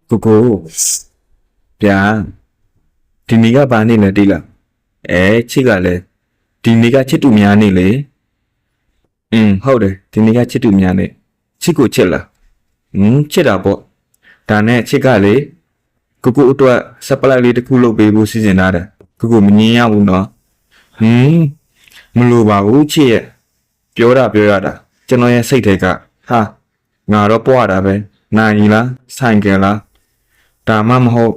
Cô Dạ Thì nigga bà này là đi là Chị gà lệ Thì nigga chết tụi nhà này lệ Hầu đấy Thì nigga chết tụi nhà này Chị cô chết là chết à bộ Đã nè chị gà lệ Cô tụa Sắp lại lệ cô lộ bê bố xí dền à đà Cô mình nhé nhau nó Mình lộ bảo chị Biểu ra đà Cho nó xây thế cả Ha Ngà đó bỏ đà bê Nà nhì lá Sành kè lá Đã mà hộp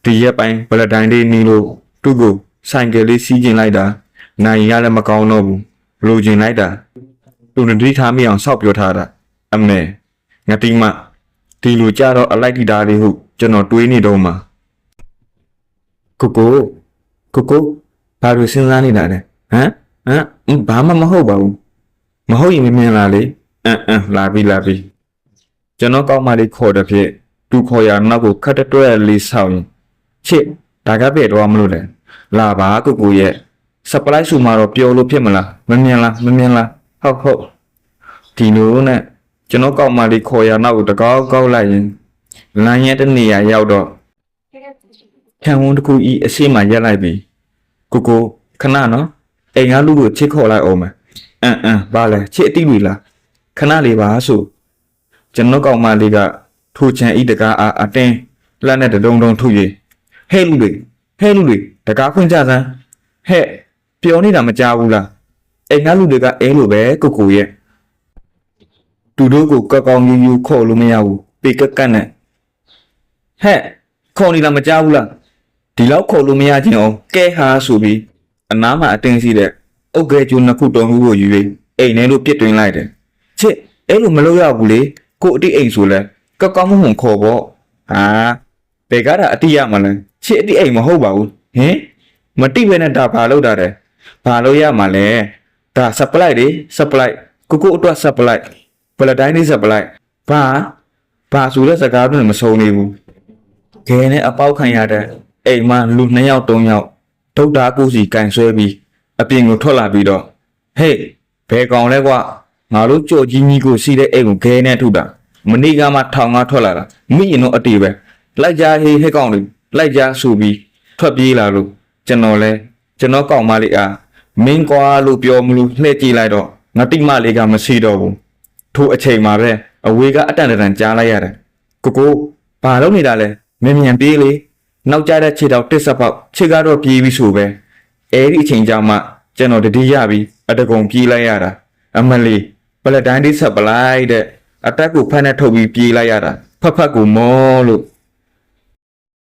Thì dẹp anh Bà là đánh đi nì lộ Tụ gù Sành kè lý xí dền lại đà Nà nhì là mà cao nô bù Lộ dền lại đà Tụ nền đi thả miအောင်ဆောက်ပြောထားတာအမေငါတိမဒီလိုကြတော့အလိုက်ဒီတာလေးဟုတ်ကျွန်တော်တွေးနေတော့မှာကိုဘာလို့စဉ်းစားနေတာလဲဘာမှမဟုတ်ပါဘူးမဟုတ်ရင်မမြင်လာလေလာပြီကျွန်တော်ကောက်မလေးခေါ်တဲ့ဖြစ်သူခေါ်ရနောက်ကိုခတ်တွဲလေးဆောက်ရင်ချစ်ဒါကပဲတော့မလို့လဲလာပါကိုရဲ့ surprise ဆူမှာတော့ပျော်လို့ဖြစ်မလားမမြင်လားဟုတ်ဒီလိုနဲ့ကျွန်တော်ကောက်မလေးခေါ်ရနောက်ကိုတကောက်ကောက်လိုက်ရင်လမ်းရဲတဲ့နေရာရောက်တော့ခံဝန်တစ်ခုဤအရှိမရက်လိုက်ပြီကိုခဏနော်အိမ်ကလူကိုချစ်ခေါ်လိုက်အောင်မယ်ဘာလဲချစ်အတိပြီလားခဏလေးပါဆိုကျွန်တော်ကောက်မလေးကထိုးချန်ဤတကားအားအတင်းလက်နဲ့တုံထုရဟဲ့လူတွေတကားခွင့်ကြစမ်းဟဲ့ပြောနေတာမကြားဘူးလားအိမ်ကလူတွေကအဲလိုပဲကိုရဲ့သူတို့ကိုကောင်းယူခေါ်လို့မရဘူးပေကကတ်နဲ့ဟဲ့ခေါ်နေတာမကြားဘူးလားဒီလောက်ခေါ်လို့မရချင်းအောင်ကဲဟာဆိုပြီးအနားမှာအတင်းစီတဲ့အုတ်ကဲကျိုးနှစ်ခုတုံးခုကိုယူပြီးအိမ်ထဲလို့ပြစ်တွင်းလိုက်တယ်ချစ်အဲလိုမလုပ်ရဘူးလေကိုအတိအိမ်ဆိုလဲကောင်းမှုခေါ်ပေါ့ဟာပေကားတာအတိရမလဲချစ်အတိအိမ်မဟုတ်ပါဘူးဟင်မတိပဲနဲ့ဒါဘာလုပ်တာလဲဘာလို့ရမှာလဲဒါ supply တွေ supply ကိုအတွက် supply ဘယ်လိုတိုင်းနေ supply ဘာဆိုတဲ့စကားတွေမဆုံးနေဘူးခဲနဲ့အပေါက်ခံရတဲ့အိမ်မှာလူ2ယောက်3ယောက်ဒုတ်တာကိုစီကန်ဆွဲပြီးအပြင်ကိုထွက်လာပြီးတော့ဟေးဘယ်ကောင်လဲကွာငါတို့ကြော်ကြီးကြီးကိုစီးတဲ့အိမ်ကိုခဲနဲ့ထုတာမနေ့ကမှထောင်ကထွက်လာတာမိရင်တော့အတေပဲလိုက်ကြဟေးဟဲ့ကောင်တွေလိုက်ကြဆိုပြီးထွက်ပြေးလာလို့ကျွန်တော်ကောင်မလေးအားမင်းကွာလို့ပြောမလို့လှည့်ကြည့်လိုက်တော့ငါတိမလေးကမရှိတော့ဘူးထိုအချိန်မှာပဲအဝေးကအတန်တန်ကြားလိုက်ရတယ်ကိုဘာလုပ်နေတာလဲမြန်ပြေးလေနောက်ကျတဲ့ခြေတော်တစ်ဆက်ပေါက်ခြေကတော့ပြေးပြီးဆိုပဲအဲဒီအချိန်ကြောင့်မှကျွန်တော်တတိယပြီးအတကုံပြေးလိုက်ရတာအမလီပလက်တိုင်းတိဆက်ပလိုက်တဲ့အတက်ကိုဖက်နဲ့ထုတ်ပြီးပြေးလိုက်ရတာဖက်ကိုမောလို့